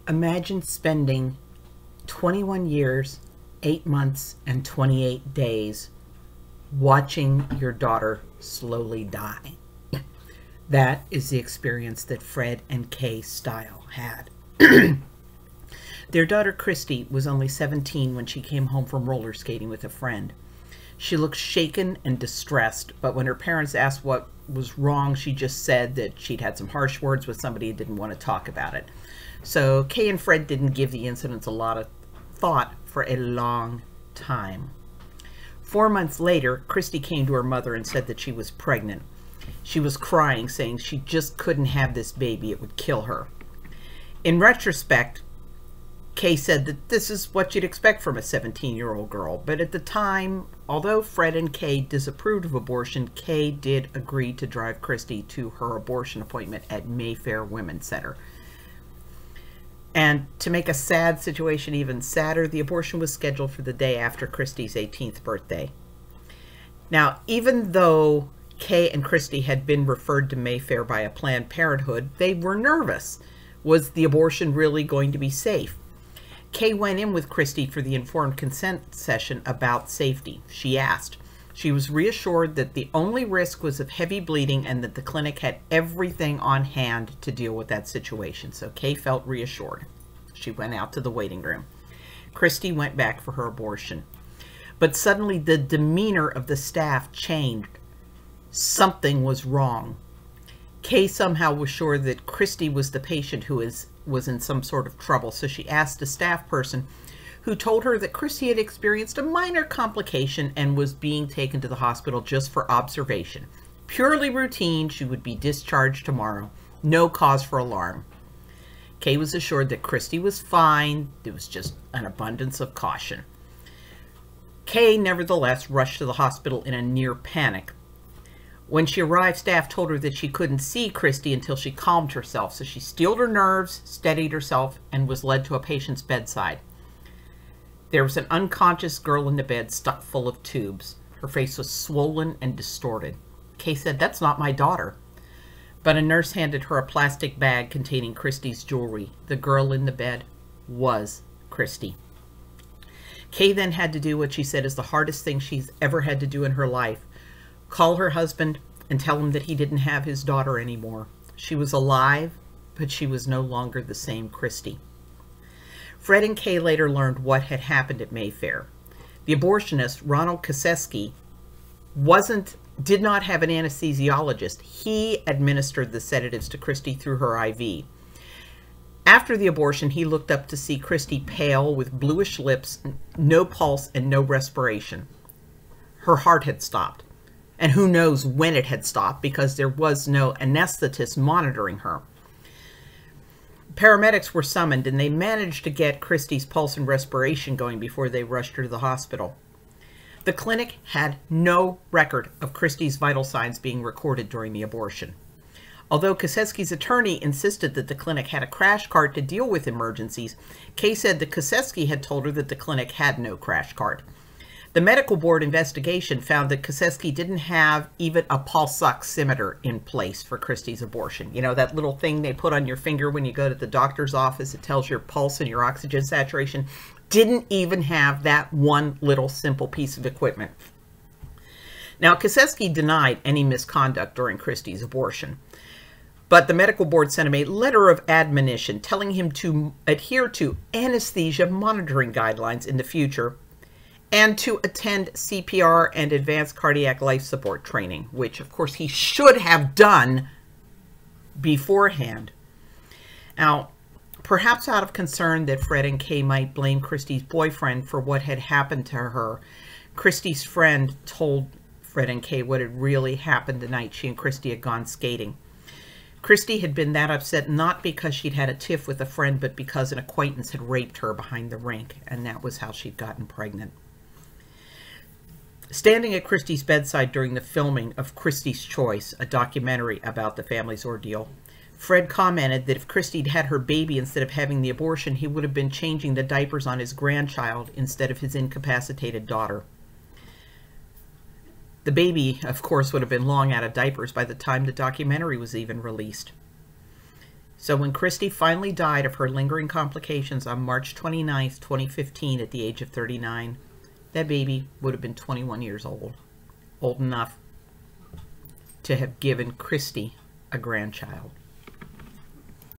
Imagine spending 21 years, 8 months, and 28 days watching your daughter slowly die. That is the experience that Fred and Kay Stile had. Their daughter Christi was only 17 when she came home from roller skating with a friend. She looked shaken and distressed, but when her parents asked what was wrong, she just said that she'd had some harsh words with somebody and didn't want to talk about it. So Kay and Fred didn't give the incident a lot of thought for a long time. 4 months later, Christi came to her mother and said that she was pregnant. She was crying, saying she just couldn't have this baby, it would kill her. In retrospect, Kay said that this is what you'd expect from a 17-year-old girl, but at the time, although Fred and Kay disapproved of abortion, Kay did agree to drive Christi to her abortion appointment at Mayfair Women's Center. And to make a sad situation even sadder, the abortion was scheduled for the day after Christi's 18th birthday. Now, even though Kay and Christi had been referred to Mayfair by a Planned Parenthood, they were nervous. Was the abortion really going to be safe? Kay went in with Christi for the informed consent session about safety. She asked. She was reassured that the only risk was of heavy bleeding and that the clinic had everything on hand to deal with that situation. So Kay felt reassured. She went out to the waiting room. Christi went back for her abortion. But suddenly the demeanor of the staff changed. Something was wrong. Kay somehow was sure that Christi was the patient who was in some sort of trouble, so she asked a staff person who told her that Christi had experienced a minor complication and was being taken to the hospital just for observation. Purely routine, she would be discharged tomorrow. No cause for alarm. Kay was assured that Christi was fine. There was just an abundance of caution. Kay, nevertheless, rushed to the hospital in a near panic. When she arrived, staff told her that she couldn't see Christi until she calmed herself, so she steeled her nerves, steadied herself, and was led to a patient's bedside. There was an unconscious girl in the bed stuck full of tubes. Her face was swollen and distorted. Kay said, "That's not my daughter." But a nurse handed her a plastic bag containing Christi's jewelry. The girl in the bed was Christi. Kay then had to do what she said is the hardest thing she's ever had to do in her life. Call her husband and tell him that he didn't have his daughter anymore. She was alive, but she was no longer the same Christi. Fred and Kay later learned what had happened at Mayfair. The abortionist, Ronald Koseski, did not have an anesthesiologist. He administered the sedatives to Christi through her IV. After the abortion, he looked up to see Christi pale with bluish lips, no pulse, and no respiration. Her heart had stopped. And who knows when it had stopped because there was no anesthetist monitoring her. Paramedics were summoned and they managed to get Christi's pulse and respiration going before they rushed her to the hospital. The clinic had no record of Christi's vital signs being recorded during the abortion. Although Koseski's attorney insisted that the clinic had a crash cart to deal with emergencies, Kay said that Koseski had told her that the clinic had no crash cart. The medical board investigation found that Koseski didn't have even a pulse oximeter in place for Christi's abortion. You know, that little thing they put on your finger when you go to the doctor's office. It tells your pulse and your oxygen saturation. Didn't even have that one little simple piece of equipment. Now, Koseski denied any misconduct during Christi's abortion. But the medical board sent him a letter of admonition telling him to adhere to anesthesia monitoring guidelines in the future and to attend CPR and advanced cardiac life support training, which, of course, he should have done beforehand. Now, perhaps out of concern that Fred and Kay might blame Christi's boyfriend for what had happened to her, Christi's friend told Fred and Kay what had really happened the night she and Christi had gone skating. Christi had been that upset not because she'd had a tiff with a friend, but because an acquaintance had raped her behind the rink, and that was how she'd gotten pregnant. Standing at Christi's bedside during the filming of Christi's Choice, a documentary about the family's ordeal, Fred commented that if Christi had had her baby instead of having the abortion, he would have been changing the diapers on his grandchild instead of his incapacitated daughter. The baby, of course, would have been long out of diapers by the time the documentary was even released. So when Christi finally died of her lingering complications on March 29th, 2015 at the age of 39, that baby would have been 21 years old enough to have given Christi a grandchild.